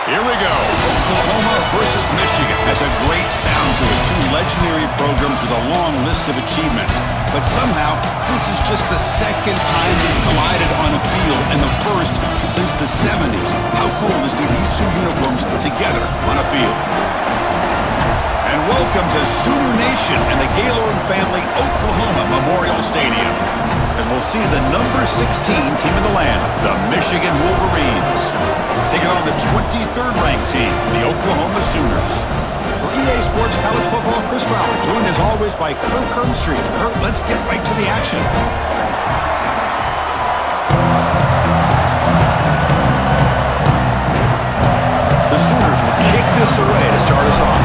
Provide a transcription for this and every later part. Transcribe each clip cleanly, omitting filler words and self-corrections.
Here we go. Oklahoma versus Michigan has a great sound to it. Two legendary programs with a long list of achievements. But somehow, this is just the second time they've collided on a field, and the first since the 70s. How cool to see these two uniforms together on a field. And welcome to Sooner Nation and the Gaylord family Oklahoma Memorial Stadium, as we'll see the number 16 team in the land, the Michigan Wolverines, taking on the 23rd ranked team, the Oklahoma Sooners. For EA Sports College Football, Chris Fowler, joined as always by Kirk Herbstreit. Kirk, let's get right to the action. The Sooners will kick this away to start us off.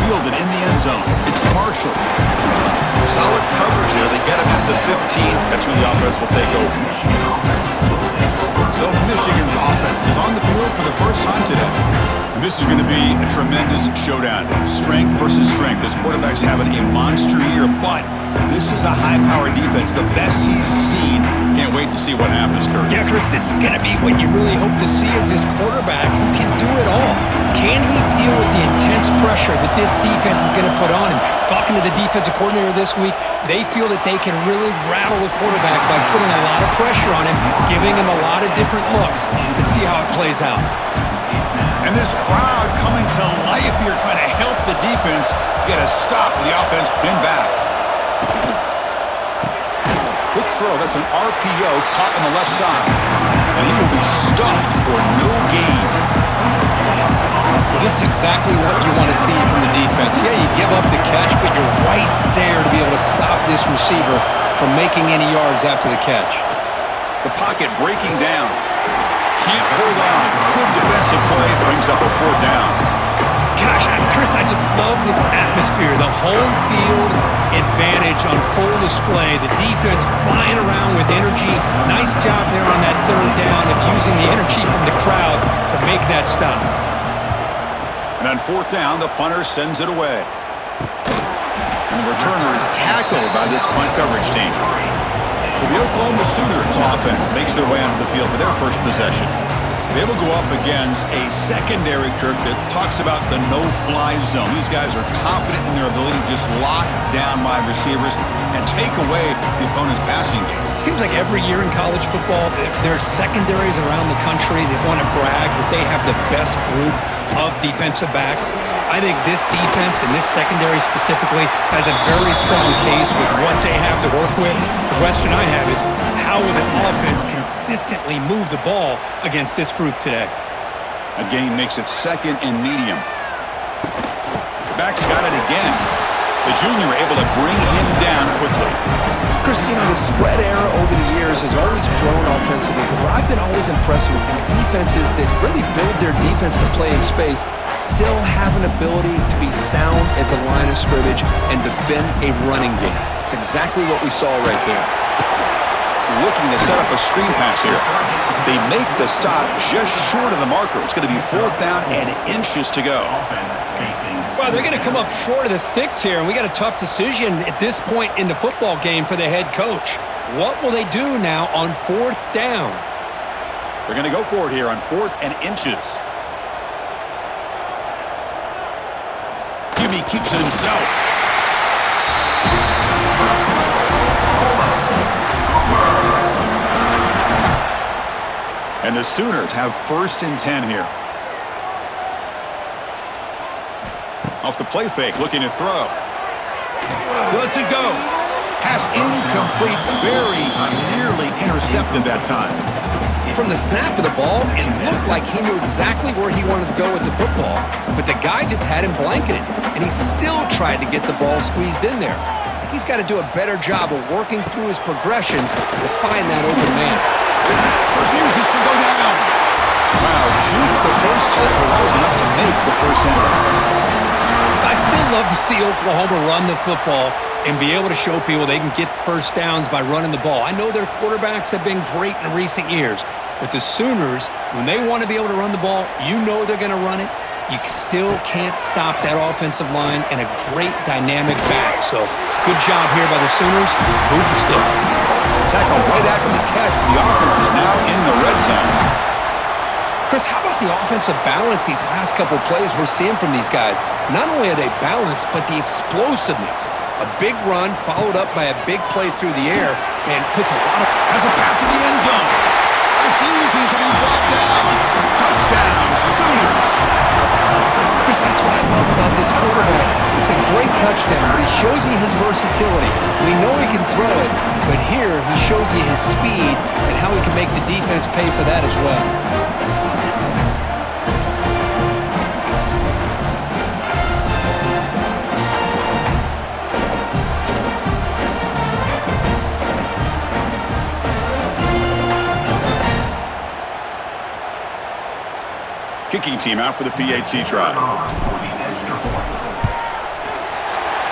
Fielded in the end zone. It's Marshall. Solid coverage there. They get him at the 15. That's where the offense will take over. So Michigan's offense is on the field for the first time today. And this is going to be a tremendous showdown. Strength versus strength. This quarterback's having a monster year, but this is a high-powered defense, the best he's seen. Can't wait to see what happens, Kurt. Yeah, Chris, this is going to be what you really hope to see is this quarterback who can do it all. Can he deal with the intense pressure that this defense is going to put on him? Talking to the defensive coordinator this week, they feel that they can really rattle the quarterback by putting a lot of pressure on him, giving him a lot of different looks. Let's see how it plays out. And this crowd coming to life here, trying to help the defense get a stop with the offense pinned back. Quick throw, that's an RPO caught on the left side. And he will be stuffed for no gain. Well, this is exactly what you want to see from the defense. Yeah, you give up the catch, but you're right there to be able to stop this receiver from making any yards after the catch. The pocket breaking down. Can't hold on. Good defensive play, brings up a fourth down. Gosh, Chris, I just love this atmosphere. The home field advantage on full display. The defense flying around with energy. Nice job there on that third down of using the energy from the crowd to make that stop. And on fourth down, the punter sends it away. And the returner is tackled by this punt coverage team. So the Oklahoma Sooners offense makes their way onto the field for their first possession. They will go up against a secondary, Kirk, that talks about the no-fly zone. These guys are confident in their ability to just lock down wide receivers and take away the opponent's passing game. Seems like every year in college football, there are secondaries around the country that want to brag that they have the best group of defensive backs. I think this defense and this secondary specifically has a very strong case with what they have to work with. The question I have is, how will the offense consistently move the ball against this group today? A gain makes it second and medium. Back's got it again. The junior able to bring him down quickly. Christina, the spread era over the years has always grown offensively, but what I've been always impressed with defenses that really build their defense to play in space still have an ability to be sound at the line of scrimmage and defend a running game. It's exactly what we saw right there. Looking to set up a screen pass here. They make the stop just short of the marker. It's going to be fourth down and inches to go. Well, they're going to come up short of the sticks here, and we got a tough decision at this point in the football game for the head coach. What will they do now on fourth down? They're going to go for it here on fourth and inches. Jimmy keeps it himself. And the Sooners have first and 10 here. Off the play fake, looking to throw. Lets it go. Pass incomplete, very nearly intercepted that time. From the snap of the ball, it looked like he knew exactly where he wanted to go with the football, but the guy just had him blanketed, and he still tried to get the ball squeezed in there. I think he's got to do a better job of working through his progressions to find that open man. Refuses to go down. Wow, juked the first tackle. That was enough to make the first down. I still love to see Oklahoma run the football and be able to show people they can get first downs by running the ball. I know their quarterbacks have been great in recent years, but the Sooners, when they want to be able to run the ball, you know they're going to run it. you still can't stop that offensive line and a great dynamic back. So good job here by the Sooners. Move the sticks. Tackle right after the catch, but the offense is now in the red zone. Chris, how about the offensive balance these last couple plays we're seeing from these guys? Not only are they balanced, but the explosiveness. A big run followed up by a big play through the air and puts a lot of... Has a path to the end zone. Refusing to be brought down. Touchdown, Sooners. Chris, that's what I love about this quarterback. It's a great touchdown, but he shows you his versatility. We know he can throw it, but here he shows you his speed and how he can make the defense pay for that as well. Kicking team out for the PAT try.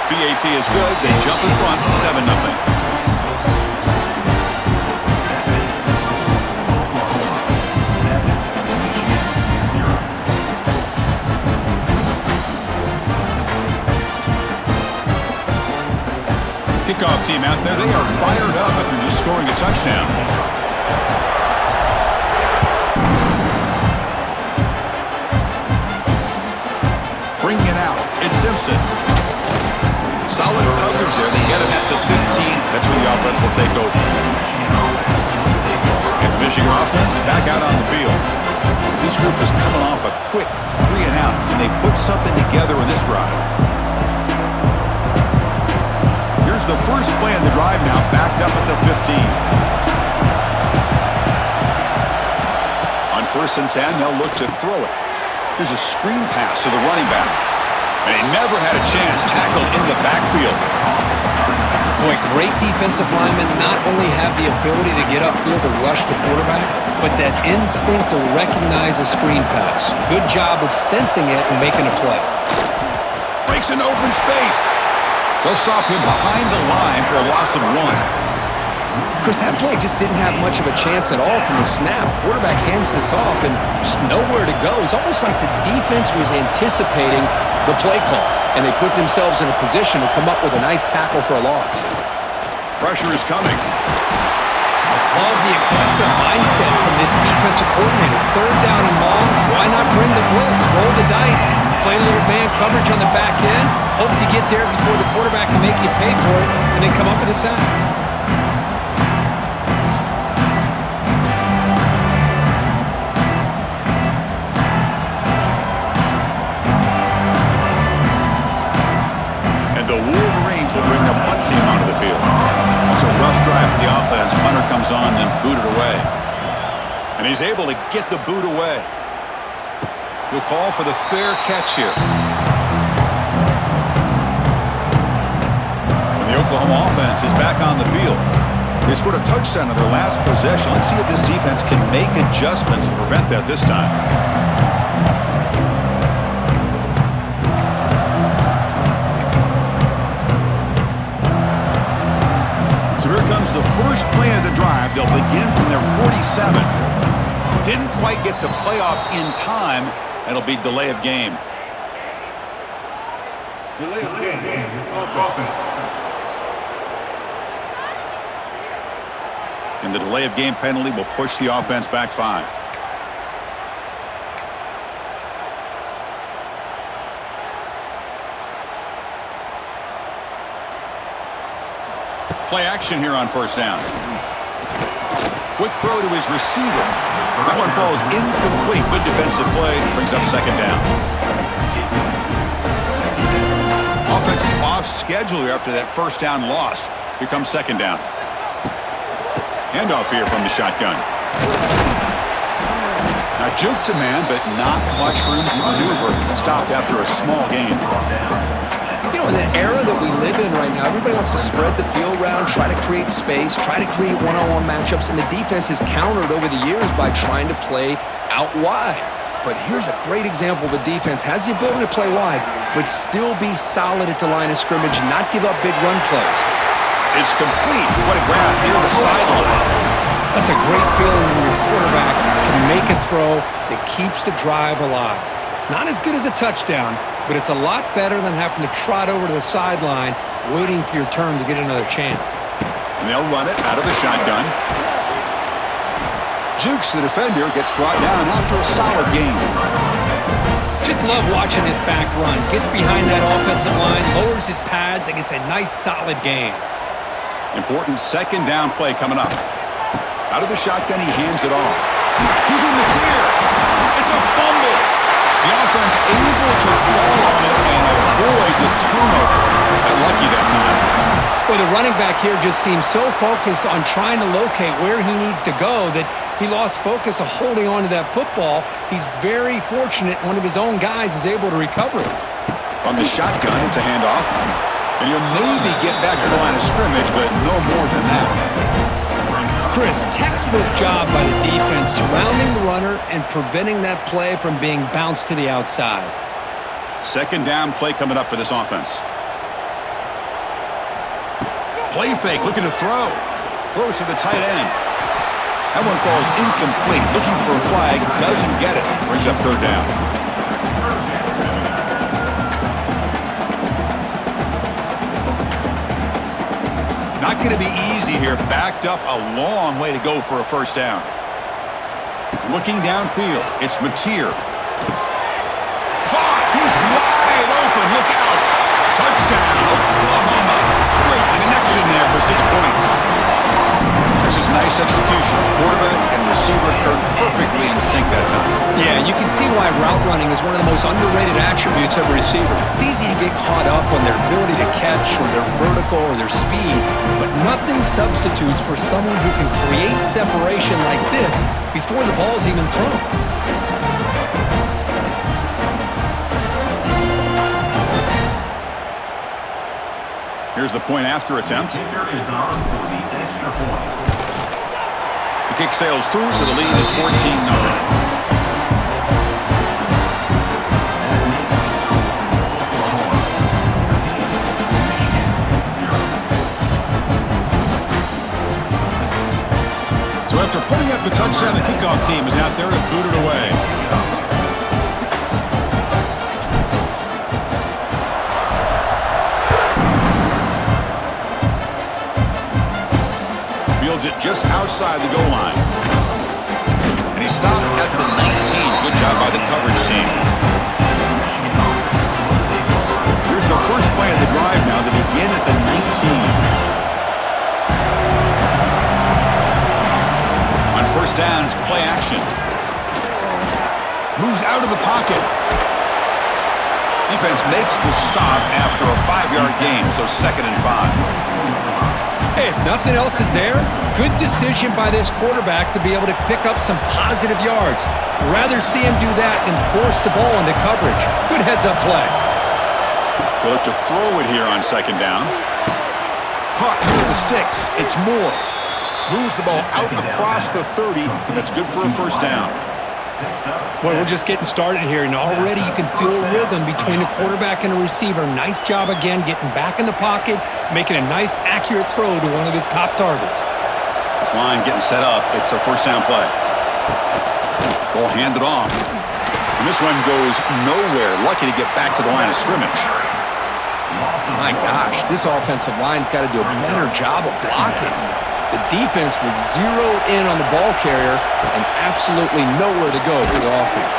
PAT is good. They jump in front, 7-0. Kickoff team out there. They are fired up after just scoring a touchdown. Bringing it out, it's Simpson. Solid coverage there. They get him at the 15. That's where the offense will take over. And the Michigan offense back out on the field. This group is coming off a quick 3-and-out. Can they put something together in this drive? Here's the first play of the drive now, backed up at the 15. On 1st and 10, they'll look to throw it. Here's a screen pass to the running back. And he never had a chance. Tackled in the backfield. Boy, great defensive linemen not only have the ability to get upfield to rush the quarterback, but that instinct to recognize a screen pass. Good job of sensing it and making a play. Breaks an open space. They'll stop him behind the line for a loss of 1. Chris, that play just didn't have much of a chance at all from the snap. Quarterback hands this off and just nowhere to go. It's almost like the defense was anticipating the play call, and they put themselves in a position to come up with a nice tackle for a loss. Pressure is coming. Love the aggressive mindset from this defensive coordinator. 3rd down and long, why not bring the blitz? Roll the dice. Play a little man coverage on the back end. Hope to get there before the quarterback can make you pay for it, and then come up with a sack. The Wolverines will bring the punt team onto the field. It's a rough drive for the offense. Punter comes on and booted away. And he's able to get the boot away. We'll call for the fair catch here. And the Oklahoma offense is back on the field. They scored a touchdown on their last possession. Let's see if this defense can make adjustments and prevent that this time. So here comes the first play of the drive. They'll begin from their 47. Didn't quite get the playoff in time. It'll be delay of game. Delay of game. Offense. And the delay of game penalty will push the offense back 5. Play action here on 1st down. Quick throw to his receiver. That one falls incomplete. Good defensive play. Brings up 2nd down. Offense is off schedule here after that 1st down loss. Here comes 2nd down. Handoff here from the shotgun. Now juke to man, but not much room to maneuver. Stopped after a small gain. You know, in the era that we live in right now, everybody wants to spread the field around, try to create space, try to create one-on-one matchups, and the defense has countered over the years by trying to play out wide. But here's a great example of a defense has the ability to play wide, but still be solid at the line of scrimmage and not give up big run plays. It's complete. What a grab near the sideline. That's a great feeling when your quarterback can make a throw that keeps the drive alive. Not as good as a touchdown, but it's a lot better than having to trot over to the sideline waiting for your turn to get another chance. And they'll run it out of the shotgun. Jukes, the defender, gets brought down after a solid game. Just love watching this back run. Gets behind that offensive line, lowers his pads, and gets a nice solid gain. Important second down play coming up. Out of the shotgun, he hands it off. He's in the clear. It's a fumble. The offense able to fall on it and avoid the turnover. Got lucky that time. Well, the running back here just seems so focused on trying to locate where he needs to go that he lost focus of holding on to that football. He's very fortunate one of his own guys is able to recover it. On the shotgun, it's a handoff. And you'll maybe get back to the line of scrimmage, but no more than that. Chris, textbook job by the defense surrounding the runner and preventing that play from being bounced to the outside. Second down play coming up for this offense. Play fake, looking to throw. Throws to the tight end. That one falls incomplete. Looking for a flag, doesn't get it. Brings up third down. Not going to be easy here. Backed up a long way to go for a first down. Looking downfield, it's Mateer. Caught! He's wide open. Look out! Touchdown, Oklahoma. Great connection there for 6 points. This is nice execution. Quarterback and receiver occurred perfectly in sync that time. Yeah, you can see why route running is one of the most underrated attributes of a receiver. It's easy to get caught up on their ability to catch or their vertical or their speed, but nothing substitutes for someone who can create separation like this before the ball's even thrown. Here's the point after attempt. The kick sails through, so the lead is 14-0. So after putting up the touchdown, the kickoff team is out there to boot it away. Fields it just outside the goal line. And he stopped at the 19. Good job by the coverage team. Here's the first play of the drive now to begin at the 19. On first down, it's play action. Moves out of the pocket. Defense makes the stop after a 5-yard gain, so 2nd and 5. Hey, if nothing else is there, good decision by this quarterback to be able to pick up some positive yards. Rather see him do that than force the ball into coverage. Good heads-up play. They'll look to throw it here on second down. Caught near the sticks. It's Moore. Moves the ball out across the 30, and that's good for a first down. Well, we're just getting started here, and already you can feel a rhythm between the quarterback and the receiver. Nice job again getting back in the pocket, making a nice, accurate throw to one of his top targets. This line getting set up. It's a first down play. Ball handed off. And this one goes nowhere. Lucky to get back to the line of scrimmage. My gosh, this offensive line's got to do a better job of blocking. The defense was zeroed in on the ball carrier and absolutely nowhere to go for the offense.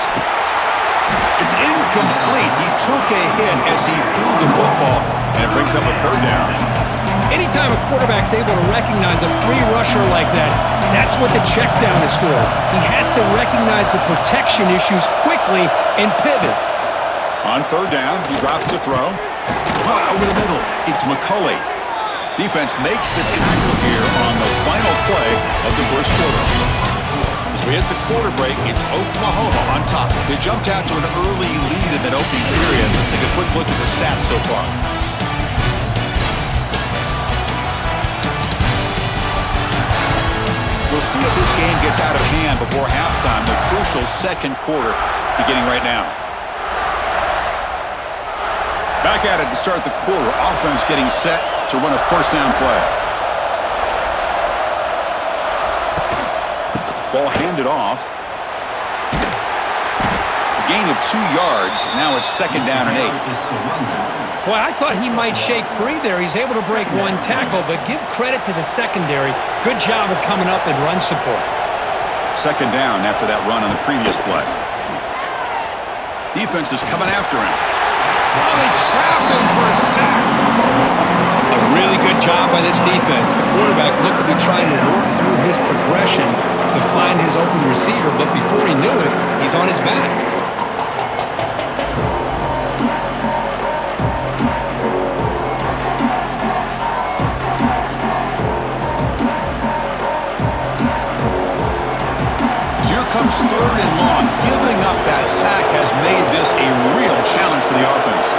It's incomplete. He took a hit as he threw the football, and it brings up a third down. Anytime a quarterback's able to recognize a free rusher like that, that's what the check down is for. He has to recognize the protection issues quickly and pivot. On third down, he drops to throw. Over the middle, it's McCulley. Defense makes the tackle here on the final play of the first quarter. As we hit the quarter break, it's Oklahoma on top. They jumped out to an early lead in that opening period. Let's take a quick look at the stats so far. We'll see if this game gets out of hand before halftime, the crucial second quarter beginning right now. Back at it to start the quarter. Offense getting set to run a first down play. Ball handed off. gain of 2 yards. Now it's 2nd down and 8. Boy, I thought he might shake free there. He's able to break 1 tackle, but give credit to the secondary. Good job of coming up and run support. 2nd down after that run on the previous play. Defense is coming after him. Oh, they trap him for a sack. A really good job by this defense. The quarterback looked to be trying to work through his progressions to find his open receiver, but before he knew it, he's on his back. Comes 3rd and long. Giving up that sack has made this a real challenge for the offense.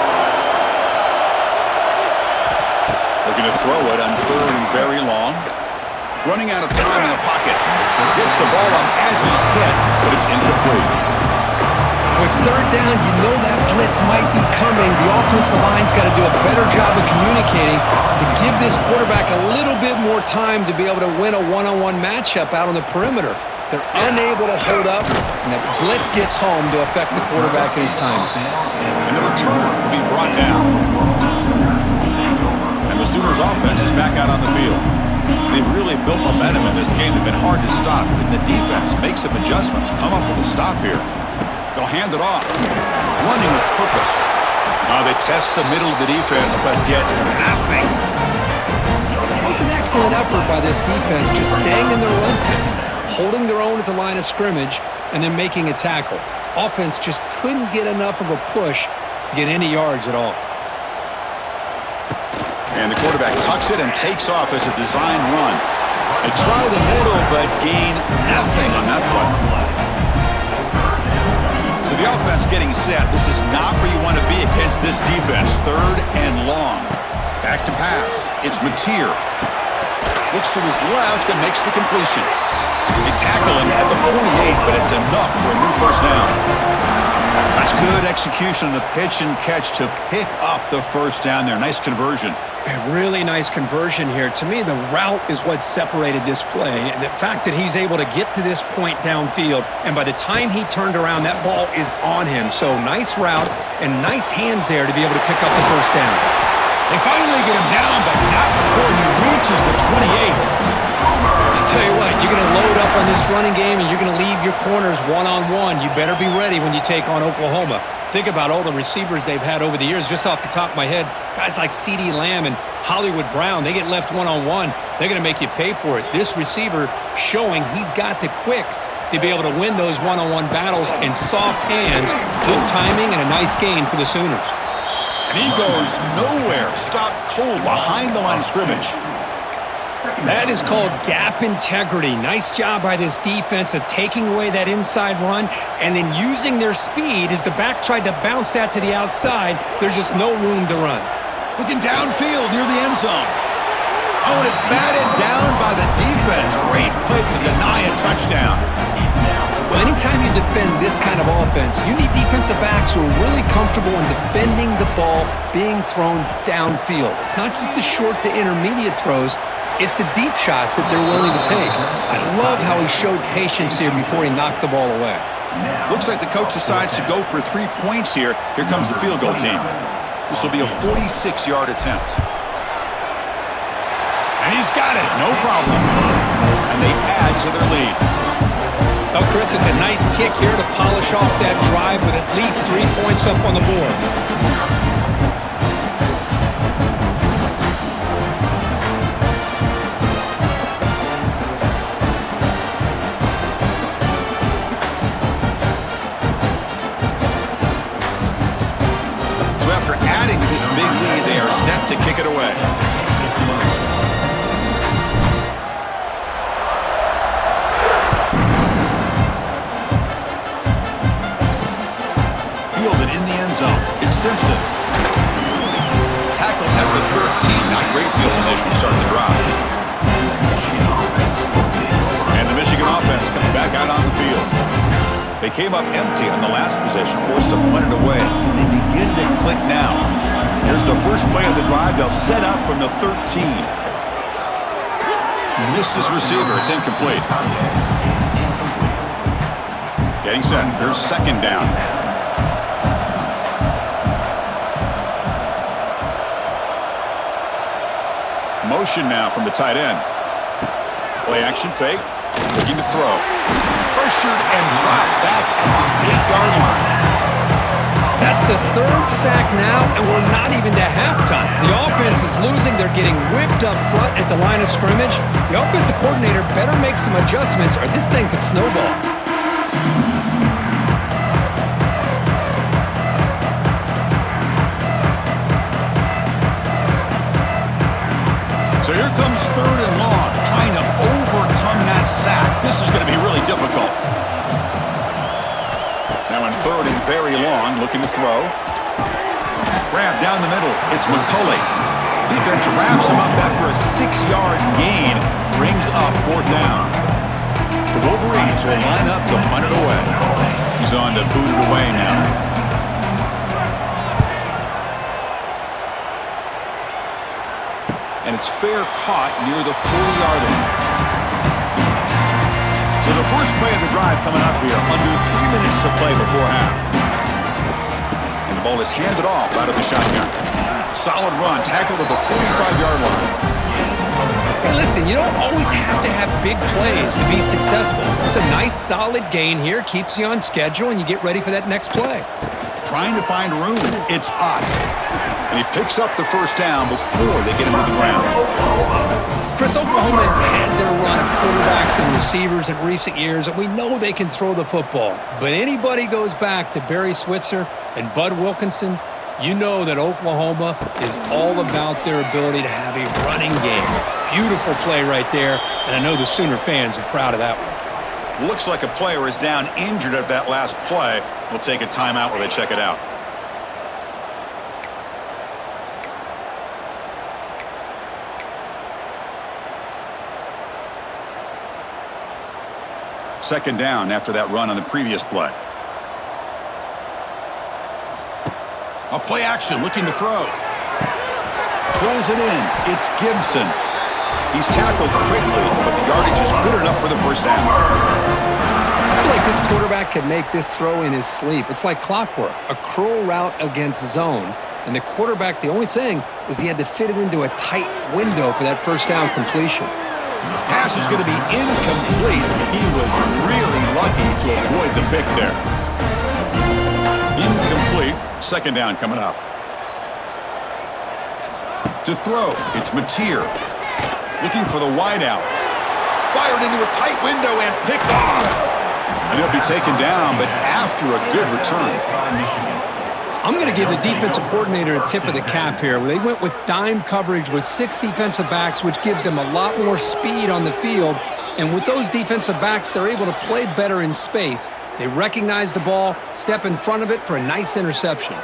Looking to throw it on 3rd and very long. Running out of time in the pocket. Gets the ball up as he's hit, but it's incomplete. When it's 3rd down, you know that blitz might be coming. The offensive line's got to do a better job of communicating to give this quarterback a little bit more time to be able to win a one-on-one matchup out on the perimeter. They're unable to hold up, and the blitz gets home to affect the quarterback in his time. And the returner will be brought down. And the Sooners offense is back out on the field. They've really built momentum in this game. They've been hard to stop. And the defense makes some adjustments, come up with a stop here. They'll hand it off. Running with purpose. They test the middle of the defense, but get nothing. It was an excellent effort by this defense, just staying in their run fence, holding their own at the line of scrimmage, and then making a tackle. Offense just couldn't get enough of a push to get any yards at all. And the quarterback tucks it and takes off as a design run. They try the middle, but gain nothing on that play. So the offense getting set. This is not where you want to be against this defense. 3rd and long. Back to pass. It's Mateer. Looks to his left and makes the completion. They tackle him at the 48, but it's enough for a new 1st down. That's good execution of the pitch and catch to pick up the 1st down there. Nice conversion. A really nice conversion here. To me, the route is what separated this play. And the fact that he's able to get to this point downfield, and by the time he turned around, that ball is on him. So nice route and nice hands there to be able to pick up the 1st down. They finally get him down, but not before he reaches the 28. I'll tell you what, you're going to load up on this running game and you're going to leave your corners one-on-one. You better be ready when you take on Oklahoma. Think about all the receivers they've had over the years. Just off the top of my head, guys like CeeDee Lamb and Hollywood Brown, they get left one-on-one. They're going to make you pay for it. This receiver showing he's got the quicks to be able to win those one-on-one battles in soft hands, good timing, and a nice gain for the Sooners. And he goes nowhere. Stopped cold behind the line of scrimmage. That is called gap integrity. Nice job by this defense of taking away that inside run and then using their speed as the back tried to bounce that to the outside. There's just no room to run. Looking downfield near the end zone. Oh, and it's batted down by the defense. Great play to deny a touchdown. Well, anytime you defend this kind of offense, you need defensive backs who are really comfortable in defending the ball being thrown downfield. It's not just the short to intermediate throws. It's the deep shots that they're willing to take. I love how he showed patience here before he knocked the ball away. Looks like the coach decides to go for 3 points here. Here comes the field goal team. This will be a 46-yard attempt. And he's got it, no problem. And they add to their lead. Well, Chris, it's a nice kick here to polish off that drive with at least 3 points up on the board. Big lead, they are set to kick it away. Fielded in the end zone. It's Simpson. Tackled at the 13. Not great field position to start the drive. And the Michigan offense comes back out on the field. They came up empty on the last possession, forced to punt it away. And they begin to click now. Here's the first play of the drive. They'll set up from the 13. Missed his receiver. It's incomplete. Getting set. Here's 2nd down. Motion now from the tight end. Play action fake. Looking to throw. Pressured and dropped back at the 8-yard line. That's the third sack now, and we're not even to halftime. The offense is losing. They're getting whipped up front at the line of scrimmage. The offensive coordinator better make some adjustments or this thing could snowball. So here comes 3rd and long, trying to overcome that sack. This is going to be really difficult. Now in 3rd and very long, looking to throw. Grab down the middle. It's McCulley. Defense wraps him up after a 6-yard gain. Brings up 4th down. The Wolverines will line up to punt it away. He's on to boot it away now. And it's fair caught near the 40-yard line. So the first play of the drive coming up here, under 3 minutes to play before half. And the ball is handed off out of the shotgun. Solid run, tackled at the 45-yard line. Hey, listen, you don't always have to have big plays to be successful. It's a nice, solid gain here, keeps you on schedule, and you get ready for that next play. Trying to find room, it's Ott. And he picks up the first down before they get him to the ground. Chris, Oklahoma has had their run of quarterbacks and receivers in recent years, and we know they can throw the football. But anybody goes back to Barry Switzer and Bud Wilkinson, you know that Oklahoma is all about their ability to have a running game. Beautiful play right there, and I know the Sooner fans are proud of that one. Looks like a player is down injured at that last play. We'll take a timeout while they check it out. Second down after that run on the previous play. A play action, looking to throw. Pulls it in. It's Gibson. He's tackled quickly, but the yardage is good enough for the first down. I feel like this quarterback could make this throw in his sleep. It's like clockwork, a curl route against zone. And the quarterback, the only thing is he had to fit it into a tight window for that first down completion. Pass is going to be incomplete. He was really lucky to avoid the pick there. Incomplete. Second down coming up. To throw, it's Mateer. Looking for the wideout. Fired into a tight window and picked off. And he'll be taken down, but after a good return. I'm going to give the defensive coordinator a tip of the cap here. They went with dime coverage with 6 defensive backs, which gives them a lot more speed on the field. And with those defensive backs, they're able to play better in space. They recognize the ball, step in front of it for a nice interception.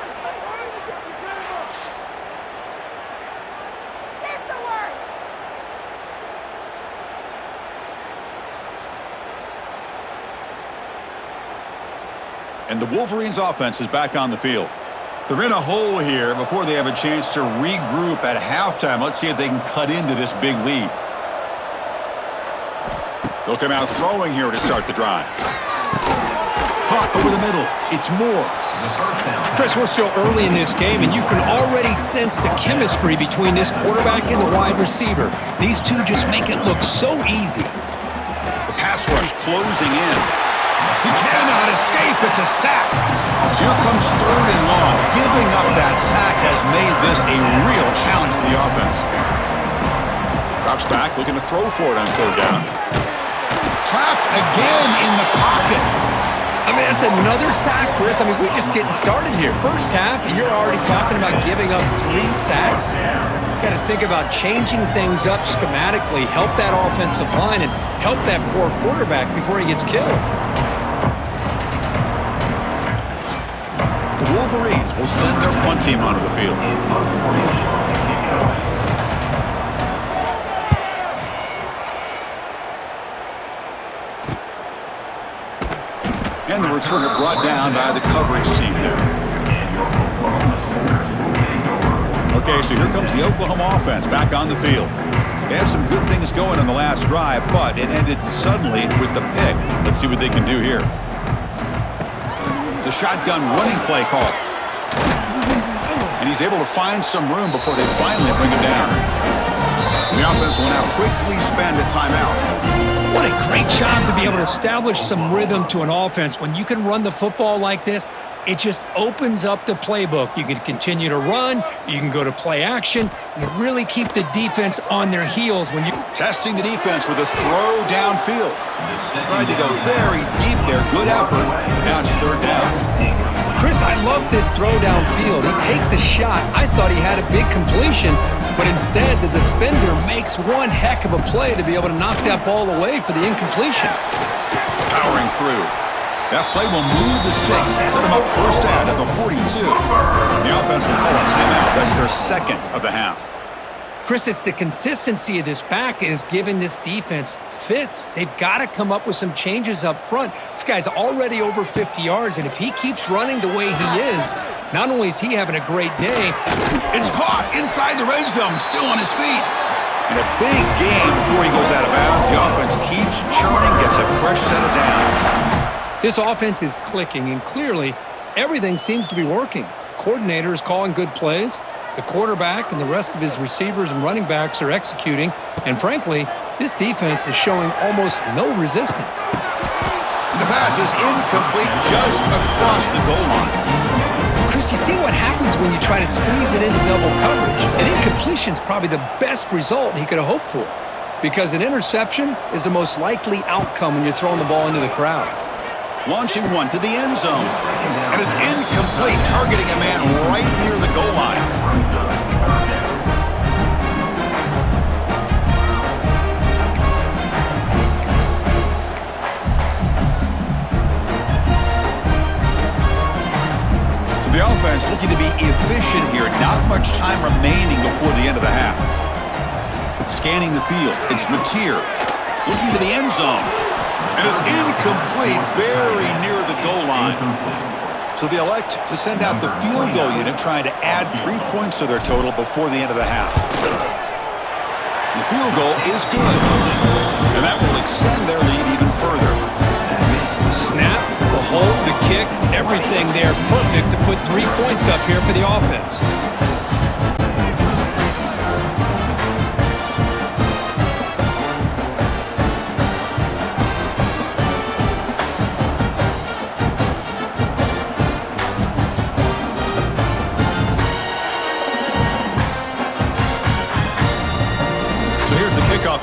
And the Wolverines offense is back on the field. They're in a hole here before they have a chance to regroup at halftime. Let's see if they can cut into this big lead. They'll come out throwing here to start the drive. Caught over the middle. It's Moore. Chris, we're still early in this game, and you can already sense the chemistry between this quarterback and the wide receiver. These two just make it look so easy. The pass rush closing in. He cannot escape. It's a sack. So here comes 3rd and long. Giving up that sack has made this a real challenge for the offense. Drops back, looking to throw for it on 3rd down. Trapped again in the pocket. I mean, that's another sack, Chris. I mean, we're just getting started here. First half, and you're already talking about giving up 3 sacks. Got to think about changing things up schematically, help that offensive line, and help that poor quarterback before he gets killed. The Wolverines will send their punt team onto the field. And the returner brought down by the coverage team there. Okay, so here comes the Oklahoma offense back on the field. They had some good things going on the last drive, but it ended suddenly with the pick. Let's see what they can do here. The shotgun running play call. And he's able to find some room before they finally bring him down. The The offense will now quickly spend a timeout. What a great job to be able to establish some rhythm to an offense. When you can run the football like this, it just opens up the playbook. You can continue to run. You can go to play action. You really keep the defense on their heels when you... Testing the defense with a throw downfield. Tried to go very deep there. Good effort. Now it's third down. Chris, I love this throw downfield. He takes a shot. I thought he had a big completion, but instead the defender makes one heck of a play to be able to knock that ball away for the incompletion. Powering through. That play will move the sticks. Set them up first down at the 42. The offense will call a timeout. That's their second of the half. Chris, it's the consistency of this back is giving this defense fits. They've got to come up with some changes up front. This guy's already over 50 yards, and if he keeps running the way he is, not only is he having a great day, it's caught inside the red zone, still on his feet. And a big gain before he goes out of bounds. The offense keeps churning, gets a fresh set of downs. This offense is clicking, and clearly everything seems to be working. The coordinator is calling good plays. The quarterback and the rest of his receivers and running backs are executing. And frankly, this defense is showing almost no resistance. And the pass is incomplete just across the goal line. Chris, you see what happens when you try to squeeze it into double coverage. An incompletion is probably the best result he could have hoped for, because an interception is the most likely outcome when you're throwing the ball into the crowd. Launching one to the end zone. And it's incomplete, targeting a man right near the goal line. So the offense looking to be efficient here. Not much time remaining before the end of the half. Scanning the field, it's Mateer. Looking to the end zone. And it's incomplete, very near the goal line. So they elect to send out the field goal unit, trying to add 3 points to their total before the end of the half. The field goal is good, and that will extend their lead even further. Snap, the hold, the kick, everything there perfect to put 3 points up here for the offense.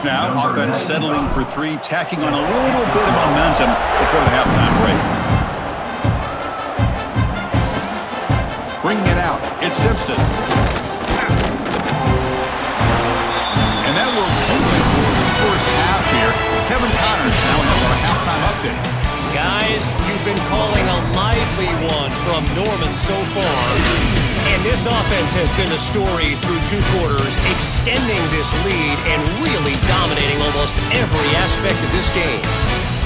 Now, offense settling for 3, tacking on a little bit of momentum before the halftime break. Bringing it out, it's Simpson. And that will do it for the first half here. Kevin Connors now has our halftime update. Guys, you've been calling a lively one from Norman so far. And this offense has been a story through 2 quarters, extending this lead and really dominating almost every aspect of this game.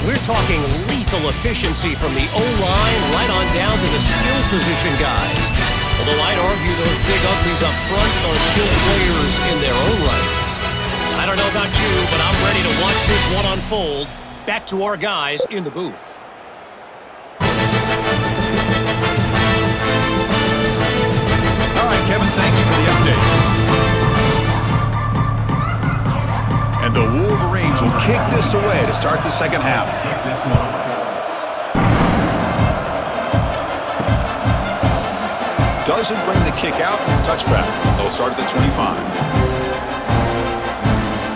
We're talking lethal efficiency from the O-line right on down to the skill position guys. Although I'd argue those big uglies up front are skilled players in their own right. I don't know about you, but I'm ready to watch this one unfold. Back to our guys in the booth. Kevin, thank you for the update. And the Wolverines will kick this away to start the second half. Doesn't bring the kick out. Touchback. They'll start at the 25.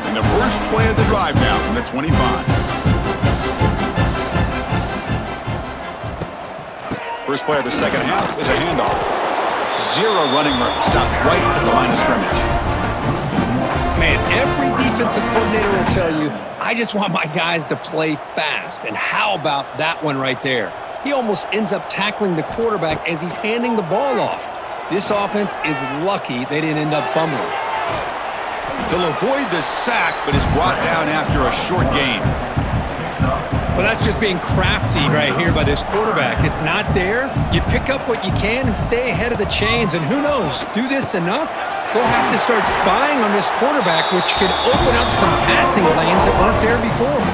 And the first play of the drive now from the 25. First play of the second half is a handoff. 0 running room. Stopped right at the line of scrimmage. Man, every defensive coordinator will tell you, I just want my guys to play fast. And how about that one right there? He almost ends up tackling the quarterback as he's handing the ball off. This offense is lucky they didn't end up fumbling. He'll avoid the sack, but is brought down after a short gain. Well, that's just being crafty right here by this quarterback. It's not there. You pick up what you can and stay ahead of the chains. And who knows, do this enough, they'll have to start spying on this quarterback, which could open up some passing lanes that weren't there before.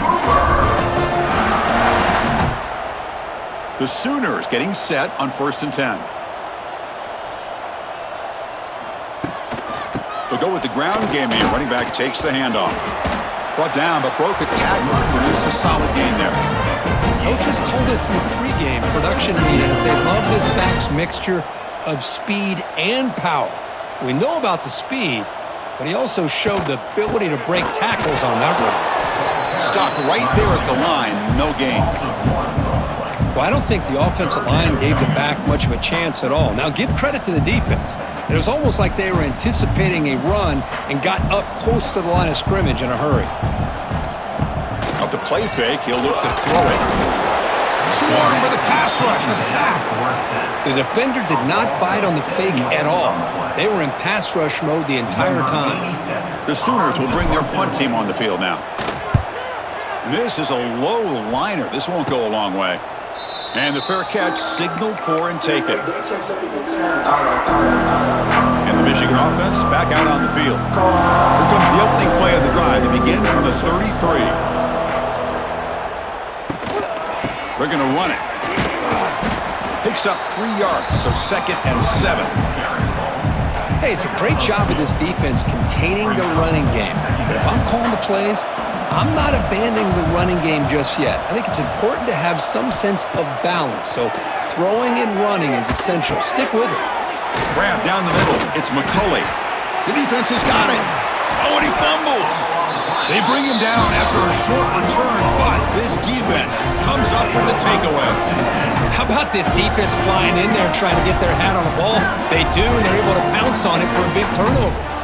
The Sooners getting set on 1st and 10. They'll go with the ground game here. Running back takes the handoff. Brought down, but broke a tackle. Produced a solid gain there. Coaches told us in the pregame production meetings they love this back's mixture of speed and power. We know about the speed, but he also showed the ability to break tackles on that run. Stopped right there at the line. No gain. Well, I don't think the offensive line gave the back much of a chance at all. Now, give credit to the defense. It was almost like they were anticipating a run and got up close to the line of scrimmage in a hurry. Off the play fake, he'll look to throw it. Swarmed with a pass rush. A sack. The defender did not bite on the fake at all. They were in pass rush mode the entire time. The Sooners will bring their punt team on the field now. This is a low liner. This won't go a long way. And the fair catch signaled for and taken. And the Michigan offense back out on the field. Here comes the opening play of the drive. They begin from the 33. They're going to run it. Picks up 3 yards, so 2nd and 7. Hey, it's a great job of this defense containing the running game. But if I'm calling the plays, I'm not abandoning the running game just yet. I think it's important to have some sense of balance. So throwing and running is essential. Stick with it. Grab down the middle. It's McCulley. The defense has got it. Oh, and he fumbles. They bring him down after a short return, but this defense comes up with the takeaway. How about this defense flying in there trying to get their hat on the ball? They do, and they're able to pounce on it for a big turnover.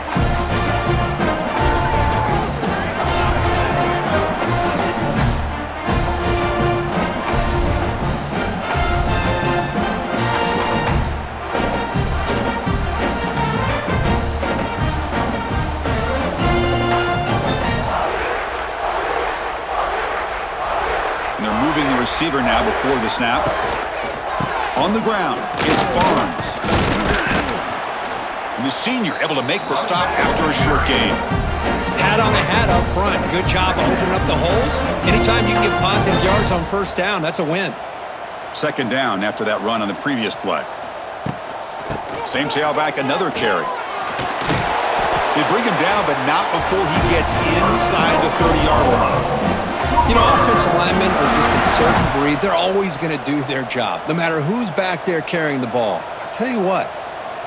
Receiver now before the snap. On the ground, it's Barnes. And the senior able to make the stop after a short gain. Hat on the hat up front. Good job of opening up the holes. Anytime you can get positive yards on first down, that's a win. 2nd down after that run on the previous play. Same tailback, another carry. They bring him down, but not before he gets inside the 30-yard line. You know, offensive linemen are just a certain breed. They're always going to do their job, no matter who's back there carrying the ball. I'll tell you what,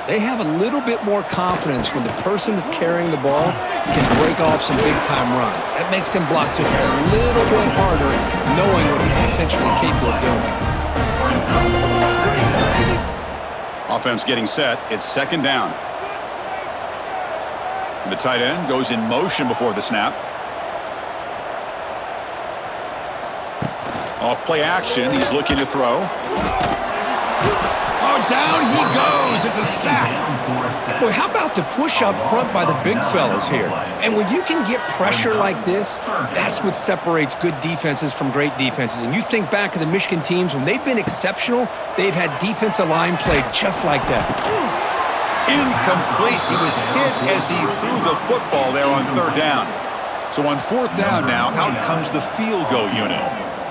they have a little bit more confidence when the person that's carrying the ball can break off some big-time runs. That makes him block just a little bit harder, knowing what he's potentially capable of doing. Offense getting set. It's 2nd down. The tight end goes in motion before the snap. Off play action, he's looking to throw. Oh, down he goes. It's a sack. Boy, how about the push up front by the big fellas here? And when you can get pressure like this, that's what separates good defenses from great defenses. And you think back to the Michigan teams, when they've been exceptional, they've had defensive line play just like that. Incomplete. He was hit as he threw the football there on 3rd down. So on 4th down now, out comes the field goal unit.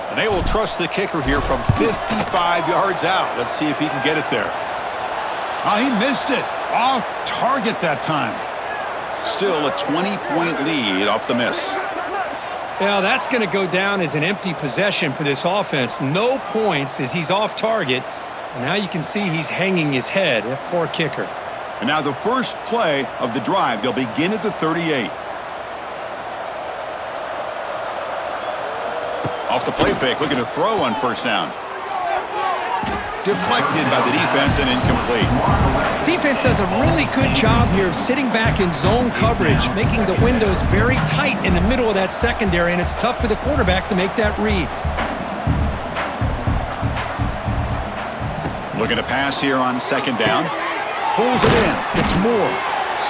And they will trust the kicker here from 55 yards out. Let's see if he can get it there. Oh, he missed it. Off target that time. Still a 20-point lead off the miss. Yeah, that's going to go down as an empty possession for this offense. No points as he's off target. And now you can see he's hanging his head. Poor kicker. And now the first play of the drive. They'll begin at the 38. Off the play fake, looking to throw on 1st down. Deflected by the defense and incomplete. Defense does a really good job here of sitting back in zone coverage, making the windows very tight in the middle of that secondary, and it's tough for the quarterback to make that read. Looking to pass here on 2nd down. Pulls it in. It's Moore.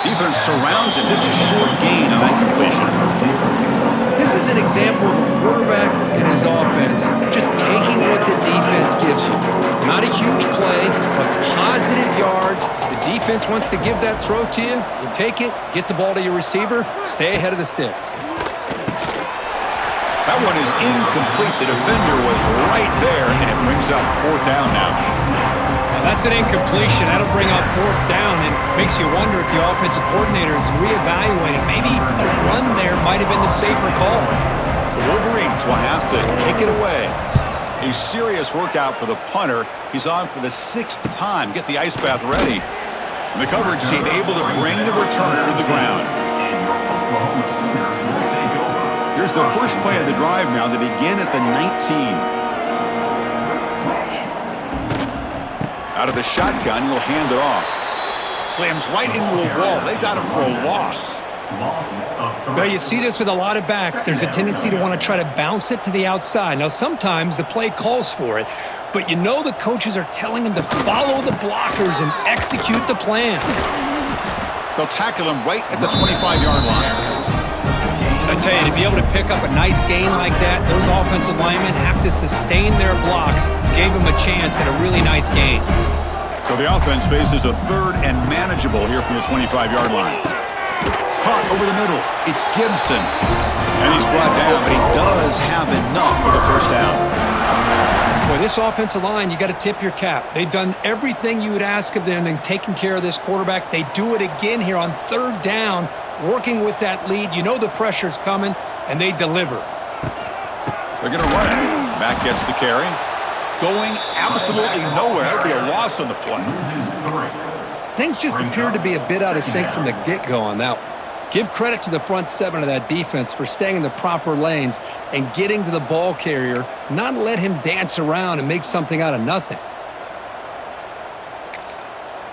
Defense surrounds him. Just a short gain on that completion. This is an example of a quarterback and his offense just taking what the defense gives you. Not a huge play, but positive yards. The defense wants to give that throw to you. You take it, get the ball to your receiver, stay ahead of the sticks. That one is incomplete. The defender was right there, and it brings up 4th down now. That's an incompletion. That'll bring up fourth down and makes you wonder if the offensive coordinator is reevaluating. Maybe a run there might have been the safer call. The Wolverines will have to kick it away. A serious workout for the punter. He's on for the 6th time. Get the ice bath ready. And the coverage team able to bring the returner to the ground. Here's the first play of the drive now. They begin at the 19. Out of the shotgun, he'll hand it off. Slams right into a wall. They got him for a loss. Well, you see this with a lot of backs. There's a tendency to want to try to bounce it to the outside. Now, sometimes the play calls for it, but you know the coaches are telling them to follow the blockers and execute the plan. They'll tackle him right at the 25-yard line. I tell you, to be able to pick up a nice gain like that, those offensive linemen have to sustain their blocks. Gave them a chance at a really nice gain. So the offense faces a 3rd and manageable here from the 25-yard line. Caught over the middle. It's Gibson. And he's brought down, but he does have enough for the first down. Boy, this offensive line, you got to tip your cap. They've done everything you would ask of them in taking care of this quarterback. They do it again here on 3rd down, working with that lead. You know the pressure's coming, and they deliver. They're going to run it. Mack gets the carry. Going absolutely nowhere. That would be a loss on the play. Things just appeared to be a bit out of sync from the get-go on that one. Give credit to the front 7 of that defense for staying in the proper lanes and getting to the ball carrier, not let him dance around and make something out of nothing.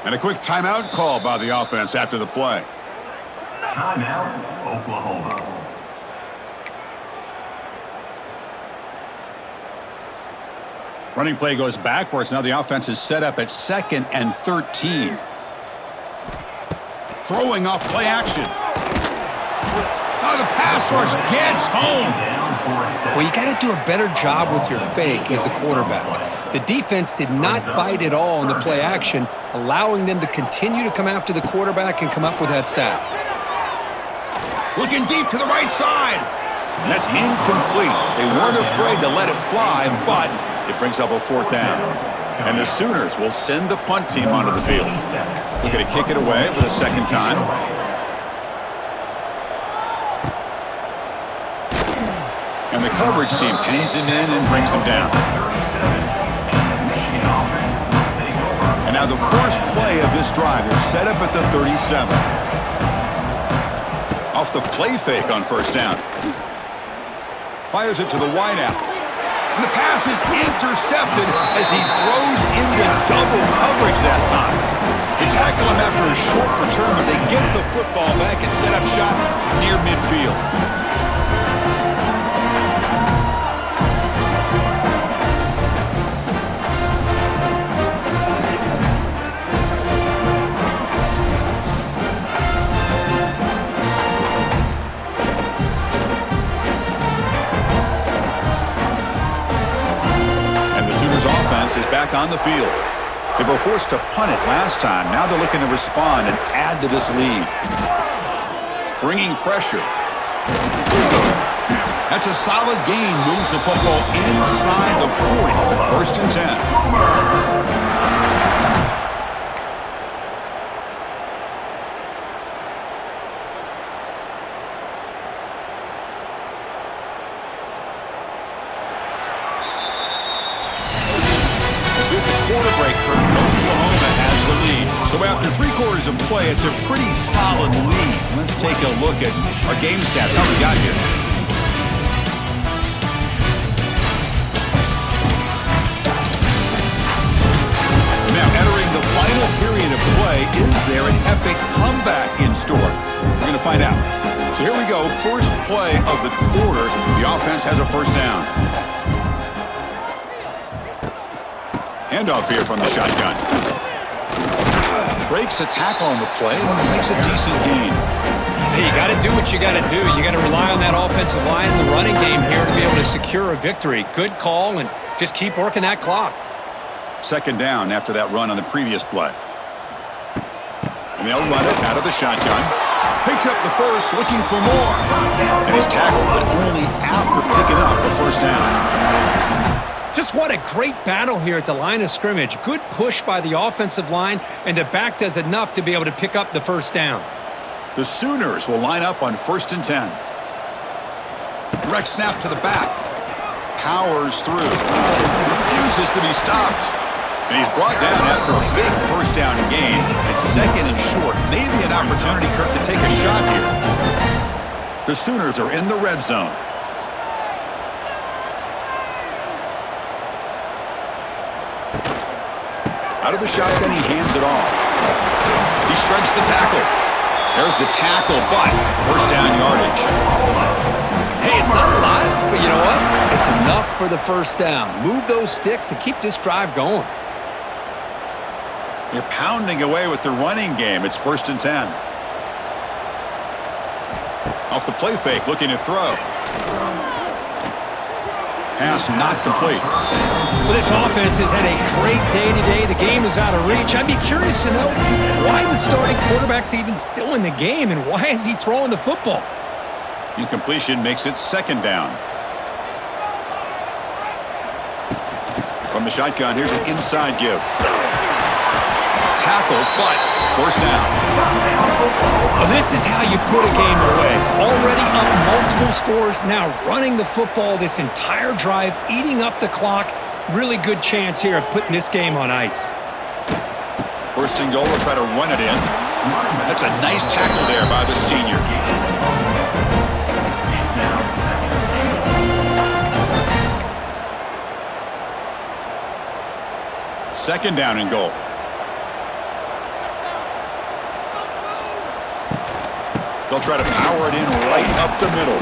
And a quick timeout call by the offense after the play. Timeout, Oklahoma. Running play goes backwards. Now the offense is set up at 2nd and 13. Throwing off play action. Oh, the pass rush gets home. Well, you got to do a better job with your fake as the quarterback. The defense did not bite at all in the play action, allowing them to continue to come after the quarterback and come up with that sack. Looking deep to the right side. And that's incomplete. They weren't afraid to let it fly, but it brings up a 4th down. And the Sooners will send the punt team onto the field. They're going to kick it away for the 2nd time. And the coverage team pins him in and brings him down. And now the first play of this drive is set up at the 37. Off the play fake on 1st down. Fires it to the wideout. And the pass is intercepted as he throws into double coverage that time. They tackle him after a short return, but they get the football back and set up shop near midfield. Offense is back on the field. They were forced to punt it last time. Now they're looking to respond and add to this lead. Bringing pressure. That's a solid gain. Moves the football inside the 40. 1st and 10. Quarter break curtain, Oklahoma has the lead. So after 3/4 of play, it's a pretty solid lead. Let's take a look at our game stats. How we got here. Now entering the final period of play, is there an epic comeback in store? We're going to find out. So here we go. First play of the quarter. The offense has a 1st down. Handoff here from the shotgun. Breaks a tackle on the play and makes a decent gain. Hey, you got to do what you got to do. You got to rely on that offensive line in the running game here to be able to secure a victory. Good call, and just keep working that clock. 2nd down after that run on the previous play. And they'll run it out of the shotgun. Picks up the first, looking for more. And he's tackled, but only after picking up the 1st down. Just what a great battle here at the line of scrimmage. Good push by the offensive line, and the back does enough to be able to pick up the first down. The Sooners will line up on 1st and 10. Direct snap to the back. Powers through. Refuses to be stopped. And he's brought down after a big first down gain. It's 2nd and short. Maybe an opportunity, Kirk, to take a shot here. The Sooners are in the red zone. Out of the shotgun, he hands it off. He shreds the tackle. There's the tackle, but first down yardage. Hey, it's not a lot, but you know what? It's enough for the first down. Move those sticks and keep this drive going. You're pounding away with the running game. It's 1st and 10. Off the play fake, looking to throw. Pass not complete. Well, this offense has had a great day today. The game is out of reach. I'd be curious to know why the starting quarterback's even still in the game, and why is he throwing the football? Incompletion makes it 2nd down. From the shotgun, here's an inside give. Tackle, but first down. Well, this is how you put a game away. Already up multiple scores, now running the football this entire drive, eating up the clock. Really good chance here of putting this game on ice. 1st and goal, will try to run it in. That's a nice tackle there by the senior. Second down and goal. They'll try to power it in right up the middle.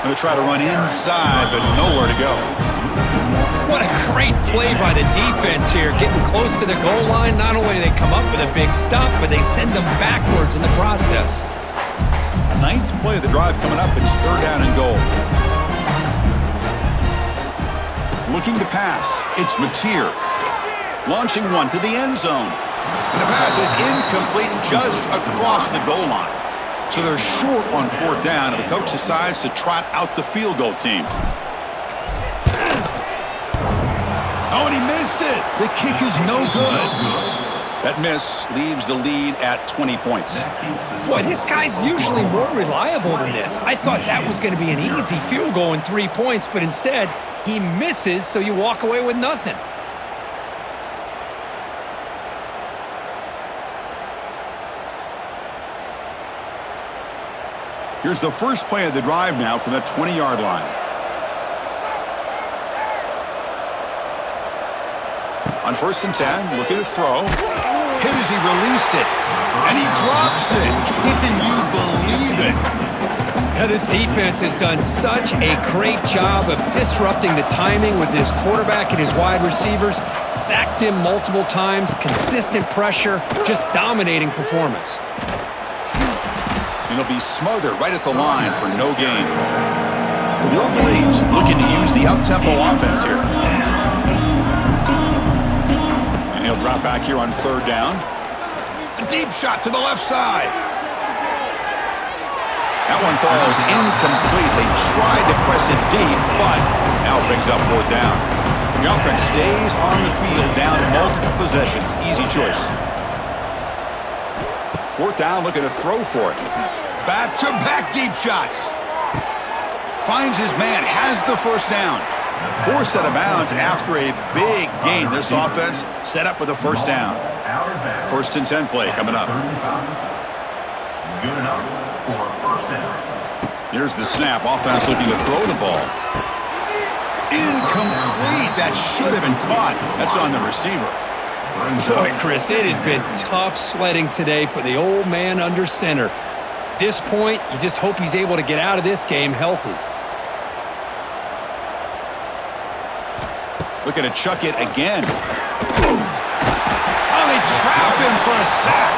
They'll try to run inside, but nowhere to go. What a great play by the defense here. Getting close to the goal line, not only do they come up with a big stop, but they send them backwards in the process. 9th play of the drive coming up. It's 3rd down and goal. Looking to pass. It's Mateer. Launching one to the end zone. And the pass is incomplete just across the goal line. So they're short on 4th down, and the coach decides to trot out the field goal team. Oh, and he missed it. The kick is no good. That miss leaves the lead at 20 points. Boy, this guy's usually more reliable than this. I thought that was going to be an easy field goal and 3 points, but instead, he misses, so you walk away with nothing. Here's the first play of the drive now from the 20-yard line. On 1st and 10, looking to throw. Hit as he released it. And he drops it. Can you believe it? Now, this defense has done such a great job of disrupting the timing with his quarterback and his wide receivers. Sacked him multiple times. Consistent pressure. Just dominating performance. And he'll be smothered right at the line for no gain. The Wolverines looking to use the up-tempo offense here. And he'll drop back here on 3rd down. A deep shot to the left side. That one falls incomplete. They tried to press it deep, but now brings up 4th down. The offense stays on the field, down multiple possessions. Easy choice. 4th down, looking to throw for it. Back-to-back deep shots. Finds his man, has the first down. Forced out of bounds after a big gain. This offense set up with a first down. 1st and 10 play coming up. Good enough for 1st down. Here's the snap. Offense looking to throw the ball. Incomplete. That should have been caught. That's on the receiver. Boy, Chris, it has been tough sledding today for the old man under center. At this point, you just hope he's able to get out of this game healthy. Looking to chuck it again. Oh, they trap him for a sack.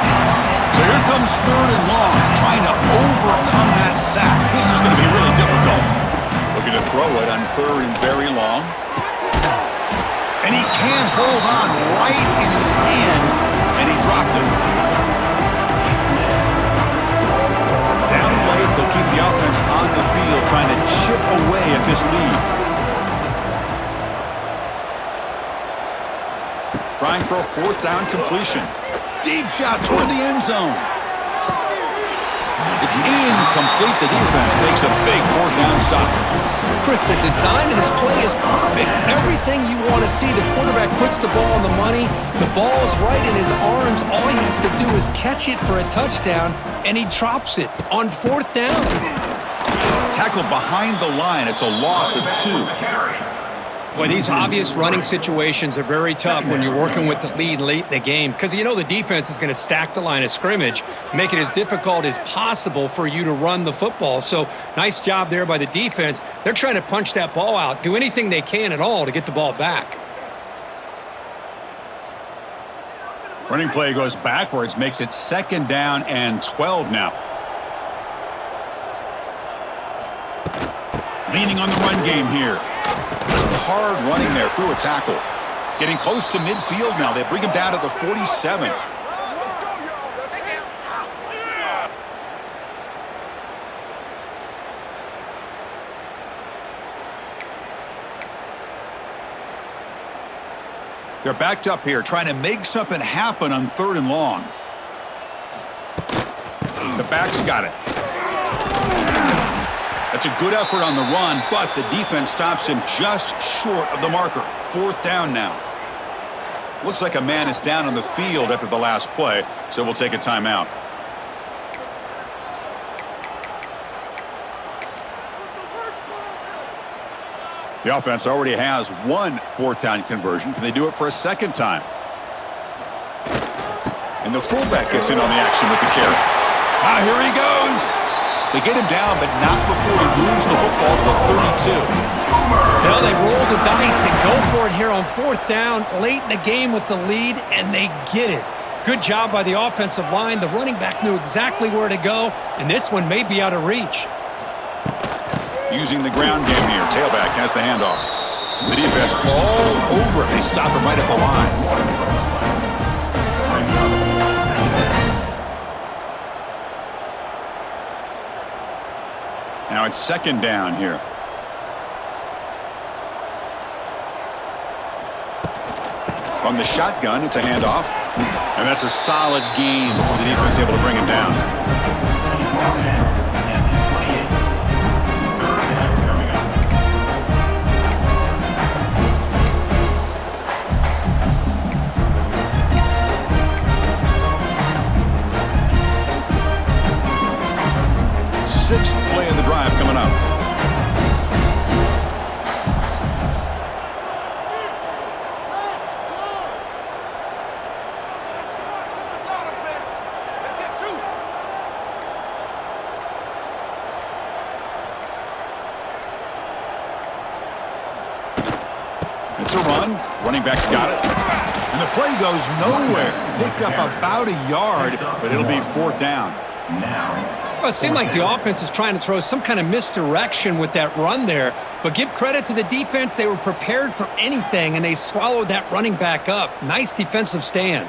So here comes 3rd and long, trying to overcome that sack. This is going to be really difficult. Looking to throw it on 3rd and very long. And he can't hold on right in his hands, and he dropped it. Down late, they'll keep the offense on the field, trying to chip away at this lead. Trying for a fourth down completion. Deep shot toward the end zone. It's incomplete. The defense makes a big fourth down stop. Chris, the design of this play is perfect. Everything you want to see. The quarterback puts the ball on the money. The ball is right in his arms. All he has to do is catch it for a touchdown, and he drops it on fourth down. Tackled behind the line. It's a loss of 2. Boy, these obvious running situations are very tough when you're working with the lead late in the game because you know the defense is going to stack the line of scrimmage, make it as difficult as possible for you to run the football. So nice job there by the defense. They're trying to punch that ball out, do anything they can at all to get the ball back. Running play goes backwards, makes it 2nd down and 12 now. Leaning on the run game here. Some hard running there through a tackle. Getting close to midfield now. They bring him down to the 47. They're backed up here, trying to make something happen on 3rd and long. The back's got it. That's a good effort on the run, but the defense stops him just short of the marker. 4th down now. Looks like a man is down on the field after the last play, so we'll take a timeout. The offense already has 1 4th down conversion. Can they do it for a 2nd time? And the fullback gets in on the action with the carry. Here he goes. They get him down, but not before he moves the football to the 32. Well, they roll the dice and go for it here on 4th down, late in the game with the lead, and they get it. Good job by the offensive line. The running back knew exactly where to go, and this one may be out of reach. Using the ground game here. Tailback has the handoff. The defense all over it. They stop him right at the line. Now it's 2nd down here. From the shotgun, it's a handoff. And that's a solid gain before the defense is able to bring him down. Sixth play of the drive coming up. It's a run. Running back's got it. And the play goes nowhere. Picked up about a yard, but it'll be 4th down. Well, it seemed like the offense is trying to throw some kind of misdirection with that run there. But give credit to the defense. They were prepared for anything, and they swallowed that running back up. Nice defensive stand.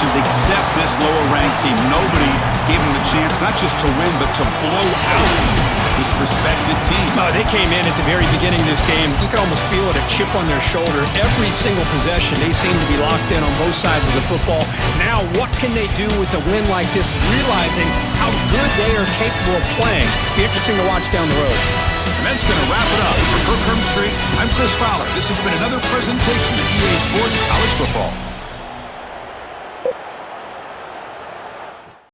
Except this lower-ranked team. Nobody gave them the chance not just to win, but to blow out this respected team. Oh, they came in at the very beginning of this game. You could almost feel it, a chip on their shoulder. Every single possession, they seem to be locked in on both sides of the football. Now, what can they do with a win like this, realizing how good they are capable of playing? Be interesting to watch down the road. And that's going to wrap it up. For Kirk Street, I'm Chris Fowler. This has been another presentation of EA Sports